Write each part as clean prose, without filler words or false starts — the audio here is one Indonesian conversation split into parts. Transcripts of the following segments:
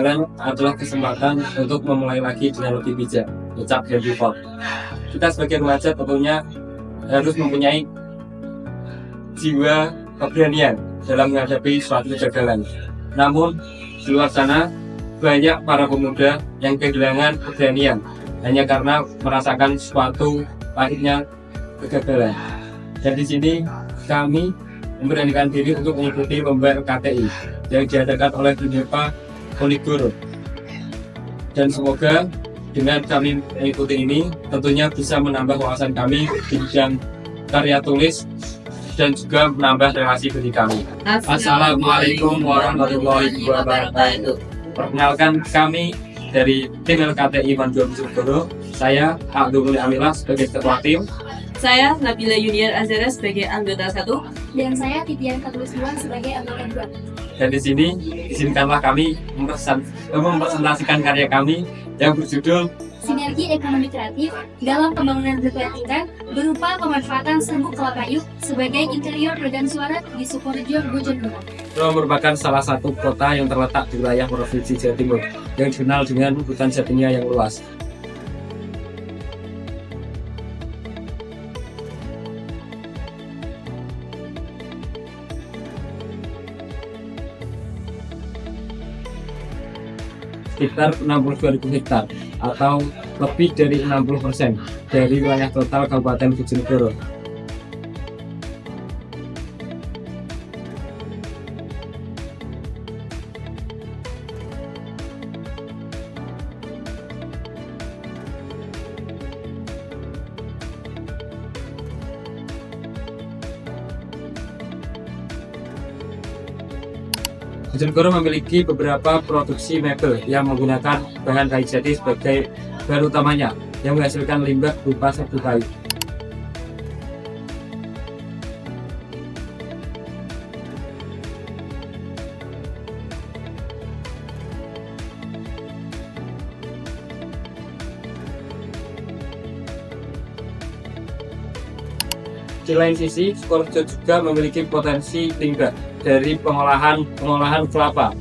kegagalan adalah kesempatan untuk memulai lagi dengan lebih bijak. Ucap Henry Ford. Kita sebagai remaja tentunya harus mempunyai jiwa keberanian dalam menghadapi suatu kegagalan. Namun di luar sana banyak para pemuda yang kehilangan keberanian hanya karena merasakan suatu pahitnya kegagalan. Dan di sini kami memberanikan diri untuk mengikuti lomba KTI yang diadakan oleh Dunepa Ponegoro. Dan semoga dengan kami mengikuti ini tentunya bisa menambah wawasan kami di bidang karya tulis dan juga menambah relasi diri kami. Assalamualaikum warahmatullahi wabarakatuh. Perkenalkan, kami dari tim LKTI Mandor Ponegoro. Saya Abdul Amilah sebagai ketua tim. Saya Nabila Yuniar Azara sebagai anggota 1. Dan saya Titian Katuliswan sebagai anggota 2. Dan di sini izinkanlah kami mempresentasikan karya kami yang berjudul Sinergi Ekonomi Kreatif dalam Pembangunan Berkelanjutan berupa pemanfaatan serbuk kelapa kayu sebagai interior peredam suara di Sukorejo, Bojonegoro. Itu merupakan salah satu kota yang terletak di wilayah Provinsi Jawa Timur yang dikenal dengan hutan jatinya yang luas. Sekitar 62.000 hektar atau lebih dari 60% dari wilayah total Kabupaten Bojonegoro. Bojonegoro memiliki beberapa produksi mebel yang menggunakan bahan kayu jati sebagai bahan utamanya yang menghasilkan limbah berupa serbuk kayu. Di lain sisi, Sukorejo juga memiliki potensi limbah dari pengolahan kelapa.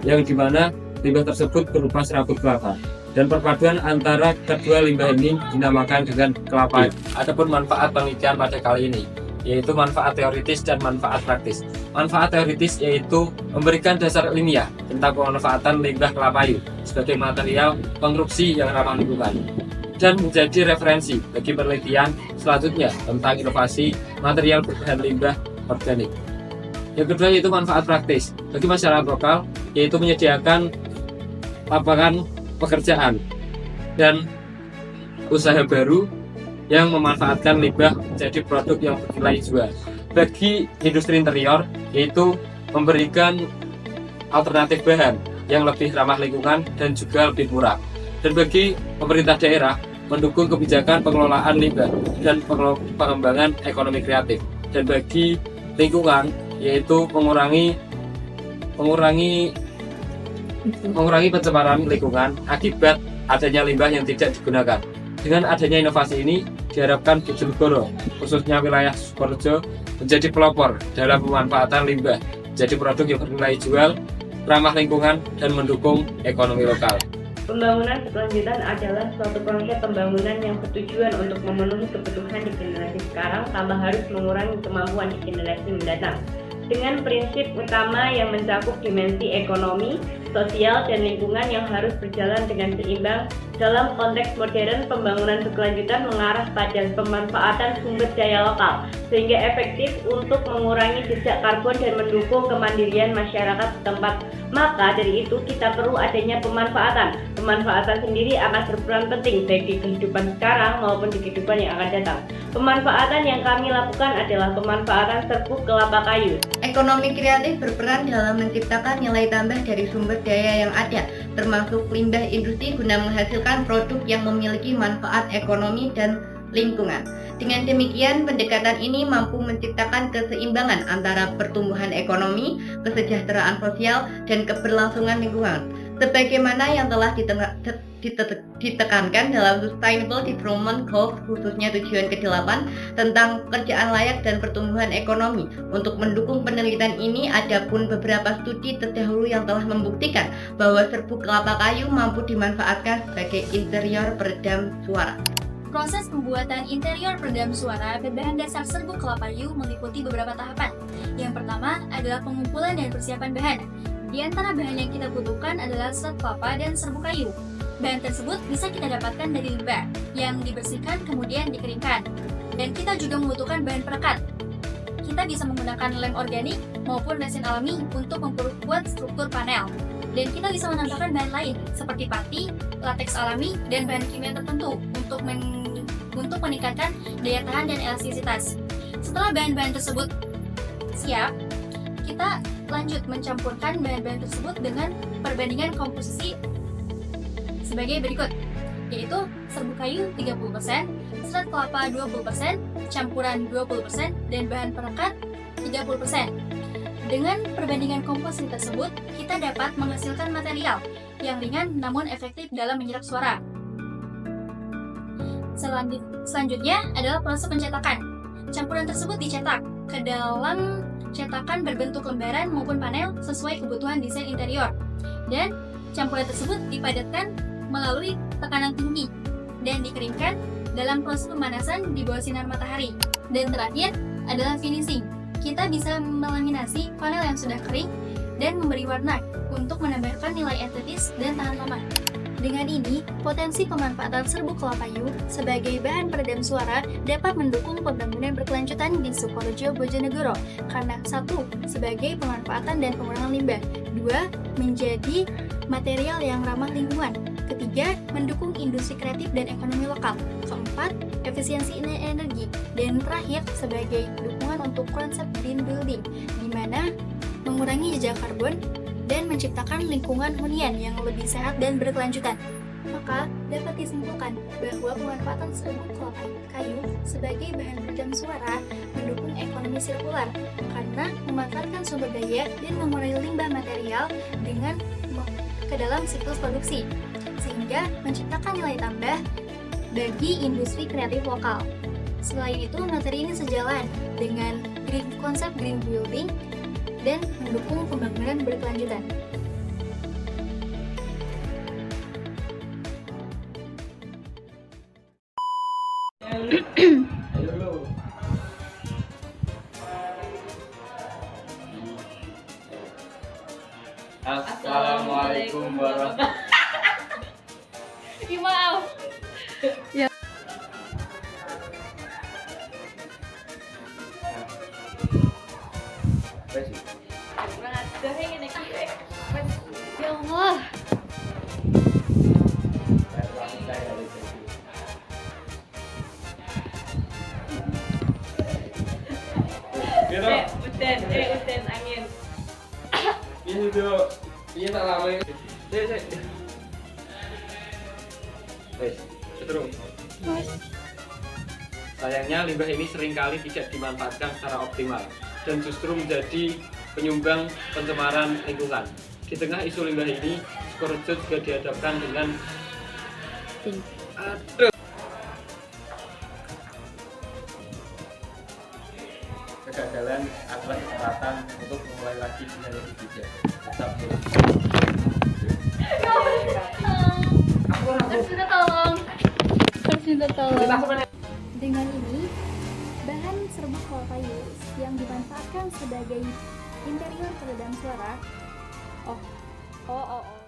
Yang dimana limbah tersebut berupa serabut kelapa, dan perpaduan antara kedua limbah ini dinamakan dengan kelapa. Adapun manfaat penelitian pada kali ini yaitu manfaat teoritis dan manfaat praktis. Manfaat teoritis yaitu memberikan dasar ilmiah tentang pemanfaatan limbah kelapa kayu sebagai material konstruksi yang ramah lingkungan dan menjadi referensi bagi penelitian selanjutnya tentang inovasi material berbahan limbah organik. Yang kedua yaitu manfaat praktis bagi masyarakat lokal, yaitu menyediakan lapangan pekerjaan dan usaha baru yang memanfaatkan limbah menjadi produk yang bernilai jual. Bagi industri interior, yaitu memberikan alternatif bahan yang lebih ramah lingkungan dan juga lebih murah. Dan bagi pemerintah daerah, mendukung kebijakan pengelolaan limbah dan pengembangan ekonomi kreatif. Dan bagi lingkungan, yaitu mengurangi pencemaran lingkungan akibat adanya limbah yang tidak digunakan. Dengan adanya inovasi ini, diharapkan Bojonegoro, khususnya wilayah Sukorejo, menjadi pelopor dalam pemanfaatan limbah menjadi produk yang bernilai jual, ramah lingkungan, dan mendukung ekonomi lokal. Pembangunan berkelanjutan adalah suatu konsep pembangunan yang bertujuan untuk memenuhi kebutuhan di generasi sekarang tanpa harus mengurangi kemampuan di generasi mendatang. Dengan prinsip utama yang mencakup dimensi ekonomi, sosial, dan lingkungan yang harus berjalan dengan seimbang. Dalam konteks modern, pembangunan berkelanjutan mengarah pada pemanfaatan sumber daya lokal, sehingga efektif untuk mengurangi jejak karbon dan mendukung kemandirian masyarakat setempat. Maka dari itu kita perlu adanya pemanfaatan. Pemanfaatan sendiri akan berperan penting baik di kehidupan sekarang maupun di kehidupan yang akan datang. Pemanfaatan yang kami lakukan adalah pemanfaatan serbuk kelapa kayu. Ekonomi kreatif berperan dalam menciptakan nilai tambah dari sumber daya yang ada, termasuk limbah industri guna menghasilkan produk yang memiliki manfaat ekonomi dan lingkungan. Dengan demikian, pendekatan ini mampu menciptakan keseimbangan antara pertumbuhan ekonomi, kesejahteraan sosial, dan keberlangsungan lingkungan. Sebagaimana yang telah ditekankan dalam Sustainable Development Goals, khususnya tujuan ke-8 tentang pekerjaan layak dan pertumbuhan ekonomi. Untuk mendukung penelitian ini, ada pun beberapa studi terdahulu yang telah membuktikan bahwa serbuk kelapa kayu mampu dimanfaatkan sebagai interior peredam suara. Proses pembuatan interior peredam suara berbahan dasar serbuk kelapa kayu meliputi beberapa tahapan. Yang pertama adalah pengumpulan dan persiapan bahan. Di antara bahan yang kita butuhkan adalah serat kelapa dan serbuk kayu. Bahan tersebut bisa kita dapatkan dari limbah yang dibersihkan kemudian dikeringkan. Dan kita juga membutuhkan bahan perekat. Kita bisa menggunakan lem organik maupun resin alami untuk memperkuat struktur panel. Dan kita bisa menambahkan bahan lain seperti pati, lateks alami, dan bahan kimia tertentu untuk meningkatkan daya tahan dan elastisitas. Setelah bahan-bahan tersebut siap, kita lanjut mencampurkan bahan-bahan tersebut dengan perbandingan komposisi sebagai berikut, yaitu serbuk kayu 30%, serat kelapa 20%, campuran 20%, dan bahan perekat 30%. Dengan perbandingan komposisi tersebut, kita dapat menghasilkan material yang ringan namun efektif dalam menyerap suara. Selanjutnya adalah proses pencetakan. Campuran tersebut dicetak ke dalam cetakan berbentuk lembaran maupun panel sesuai kebutuhan desain interior. Dan campuran tersebut dipadatkan melalui tekanan tinggi dan dikeringkan dalam proses pemanasan di bawah sinar matahari. Dan terakhir adalah finishing. Kita bisa melaminasi panel yang sudah kering dan memberi warna untuk menambahkan nilai estetis dan tahan lama. Dengan ini, potensi pemanfaatan serbuk kelapa kayu sebagai bahan peredam suara dapat mendukung pembangunan berkelanjutan di Sukorejo Bojonegoro karena 1. Sebagai pemanfaatan dan pengurangan limbah, 2. Menjadi material yang ramah lingkungan, ketiga, mendukung industri kreatif dan ekonomi lokal, keempat, efisiensi energi, dan terakhir, sebagai dukungan untuk konsep green building, di mana mengurangi jejak karbon dan menciptakan lingkungan hunian yang lebih sehat dan berkelanjutan. Maka, dapat disimpulkan bahwa pemanfaatan serbuk kelapa kayu sebagai bahan peredam suara mendukung ekonomi sirkular karena memanfaatkan sumber daya dan mengurangi limbah material dengan ke dalam siklus produksi, sehingga menciptakan nilai tambah bagi industri kreatif lokal. Selain itu, materi ini sejalan dengan konsep green building dan mendukung pembangunan berkelanjutan. Assalamualaikum warahmatullahi Maaf. Ya Allah. Udan angin. Ini udah, ini tak lama ini. Seterusnya. Sayangnya limbah ini seringkali tidak dimanfaatkan secara optimal dan justru menjadi penyumbang pencemaran lingkungan. Di tengah isu limbah ini, Sukorejo juga dihadapkan dengan kegagalan atas kesempatan untuk memulai lagi dengan lebih bijak. Harus minta tolong. Dengan ini, bahan serbuk kelapa kayu yang dimanfaatkan sebagai interior peredam suara. Oh.